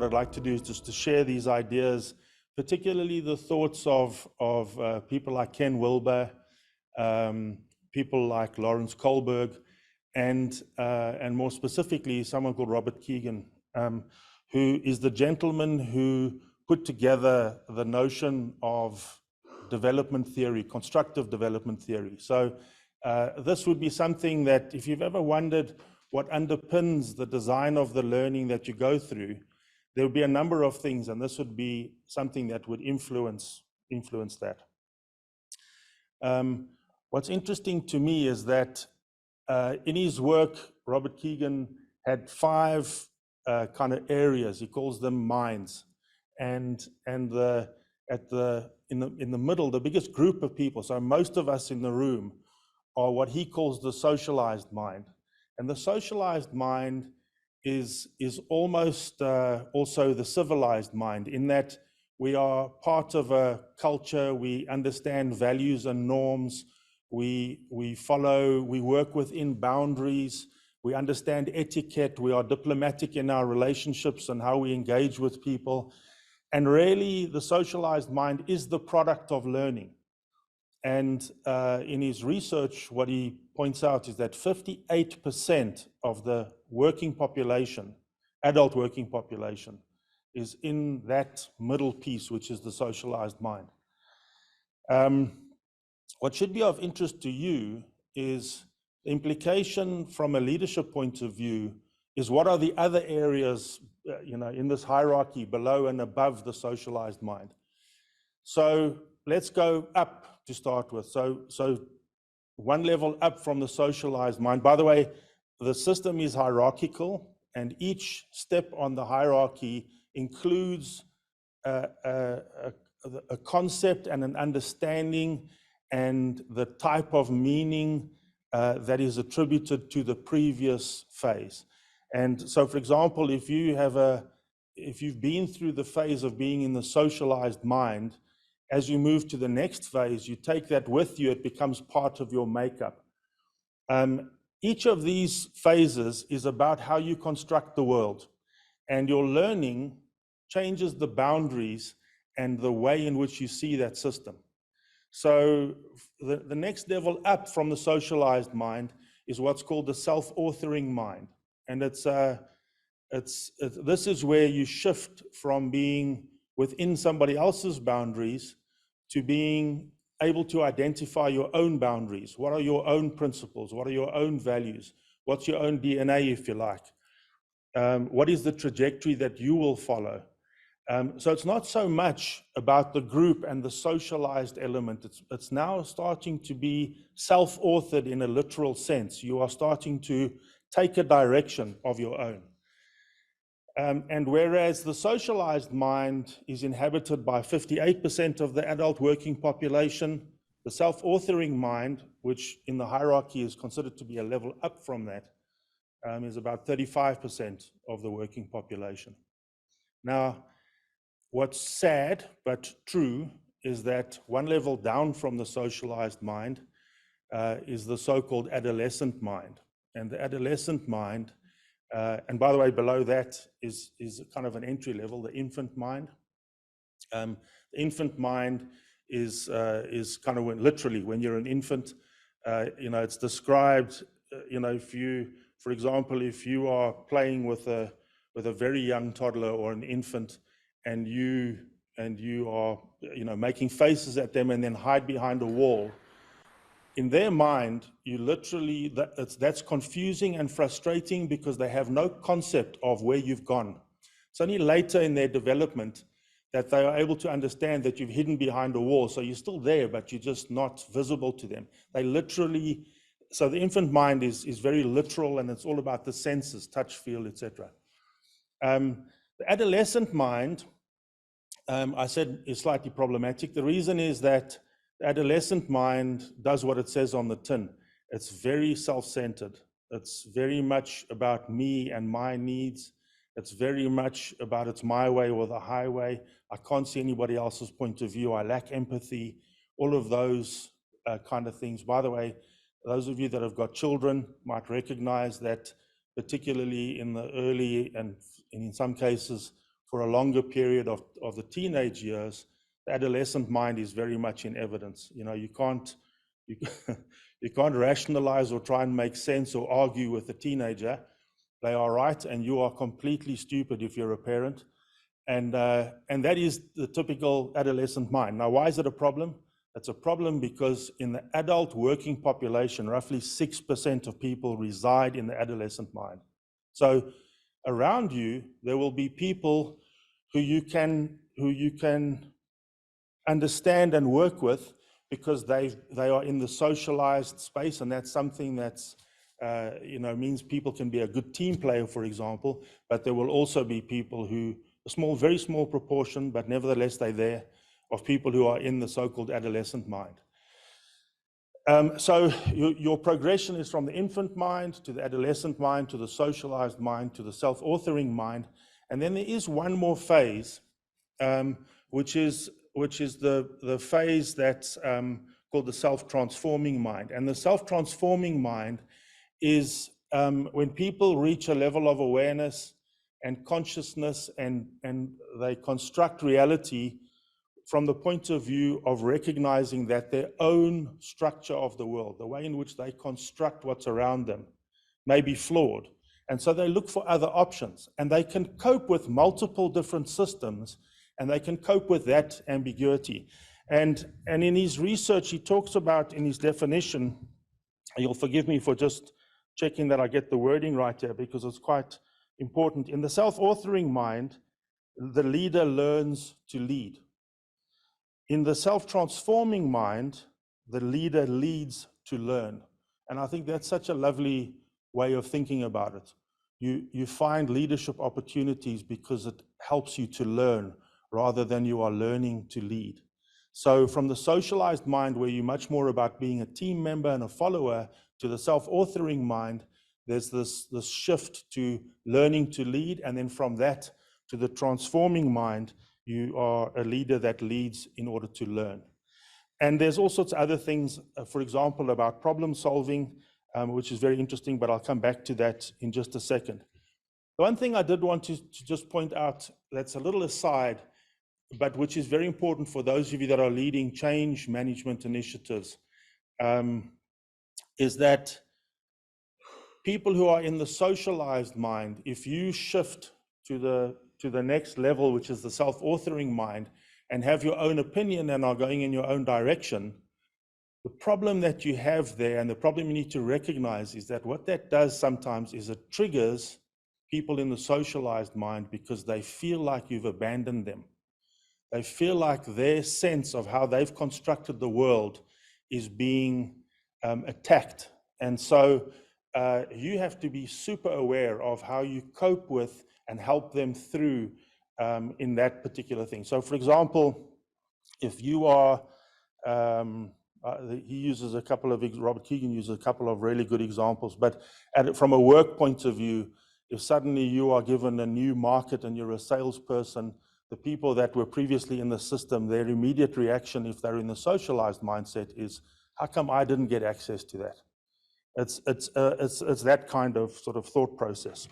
I'd like to do is just to share these ideas, particularly the thoughts of people like Ken Wilber, people like Lawrence Kohlberg, and more specifically, someone called Robert Keegan, who is the gentleman who put together the notion of development theory, constructive development theory. So this would be something that if you've ever wondered what underpins the design of the learning that you go through, there would be a number of things, and this would be something that would influence that. What's interesting to me is that in his work, Robert Keegan had 5 kind of areas. He calls them minds, and in the middle, the biggest group of people. So most of us in the room are what he calls the socialized mind, and the socialized mind is almost also the civilized mind, in that we are part of a culture. We understand values and norms. We follow, we work within boundaries. We understand etiquette. We are diplomatic in our relationships and how we engage with people. And really, the socialized mind is the product of learning. And in his research, what he points out is that 58% of the working population, adult working population, is in that middle piece, which is the socialized mind. What should be of interest to you is the implication from a leadership point of view is what are the other areas, in this hierarchy below and above the socialized mind. So let's go up to start with. So one level up from the socialized mind. By the way, the system is hierarchical, and each step on the hierarchy includes a concept and an understanding and the type of meaning that is attributed to the previous phase. And so, for example, if you've been through the phase of being in the socialized mind, as you move to the next phase, you take that with you. It becomes part of your makeup. Each of these phases is about how you construct the world, and your learning changes the boundaries and the way in which you see that system. So the next level up from the socialized mind is what's called the self-authoring mind. And this is where you shift from being within somebody else's boundaries to being able to identify your own boundaries. What are your own principles? What are your own values? What's your own DNA, if you like? What is the trajectory that you will follow? So it's not so much about the group and the socialized element. It's now starting to be self-authored in a literal sense. You are starting to take a direction of your own. And whereas the socialized mind is inhabited by 58% of the adult working population, the self-authoring mind, which in the hierarchy is considered to be a level up from that, is about 35% of the working population. Now, what's sad but true is that one level down from the socialized mind is the so-called adolescent mind. And the adolescent mind, and by the way, below that is kind of an entry level, the infant mind. The infant mind is kind of literally when you're an infant, it's described, if you, for example, if you are playing with a very young toddler or an infant, and you are making faces at them and then hide behind a wall, in their mind, you literally, that's confusing and frustrating because they have no concept of where you've gone. It's only later in their development that they are able to understand that you've hidden behind a wall. So you're still there, but you're just not visible to them. They literally, so the infant mind is very literal, and it's all about the senses, touch, feel, etc. The adolescent mind, I said, is slightly problematic. The reason is that the adolescent mind does what it says on the tin. It's very self-centered. It's very much about me and my needs. It's very much about it's my way or the highway. I can't see anybody else's point of view. I lack empathy. All of those kind of things. By the way, those of you that have got children might recognize that, particularly in the early and in some cases for a longer period of the teenage years, the adolescent mind is very much in evidence. You know, you can't rationalize or try and make sense or argue with a teenager. They are right, and you are completely stupid if you're a parent. And that is the typical adolescent mind. Now, why is it a problem? It's a problem because in the adult working population, roughly 6% of people reside in the adolescent mind. So around you, there will be people who you can understand and work with because they are in the socialized space, and that's something that's you know, means people can be a good team player, for example. But there will also be people who, a small, very small proportion, but nevertheless they're there, of people who are in the so-called adolescent mind. So your progression is from the infant mind to the adolescent mind to the socialized mind to the self-authoring mind, and then there is one more phase, which is the phase that's called the self-transforming mind. And the self-transforming mind is when people reach a level of awareness and consciousness, and they construct reality from the point of view of recognizing that their own structure of the world, the way in which they construct what's around them, may be flawed. And so they look for other options, and they can cope with multiple different systems, and they can cope with that ambiguity. And in his research, he talks about, in his definition, you'll forgive me for just checking that I get the wording right here, because it's quite important. In the self-authoring mind, the leader learns to lead. In the self-transforming mind, the leader leads to learn. And I think that's such a lovely way of thinking about it. You find leadership opportunities because it helps you to learn rather than you are learning to lead. So from the socialized mind, where you're much more about being a team member and a follower, to the self-authoring mind, there's this shift to learning to lead. And then from that to the transforming mind, you are a leader that leads in order to learn. And there's all sorts of other things, for example, about problem solving, which is very interesting, but I'll come back to that in just a second. The one thing I did want to just point out, that's a little aside, but which is very important for those of you that are leading change management initiatives, is that people who are in the socialized mind, if you shift to the next level, which is the self-authoring mind, and have your own opinion and are going in your own direction, the problem that you have there, and the problem you need to recognize, is that what that does sometimes is it triggers people in the socialized mind because they feel like you've abandoned them. They feel like their sense of how they've constructed the world is being attacked. And so you have to be super aware of how you cope with and help them through in that particular thing. So for example, if you are, he uses a couple of, Robert Keegan uses a couple of really good examples, but from a work point of view, if suddenly you are given a new market and you're a salesperson, the people that were previously in the system, their immediate reaction, if they're in the socialized mindset, is, how come I didn't get access to that? It's that kind of sort of thought process.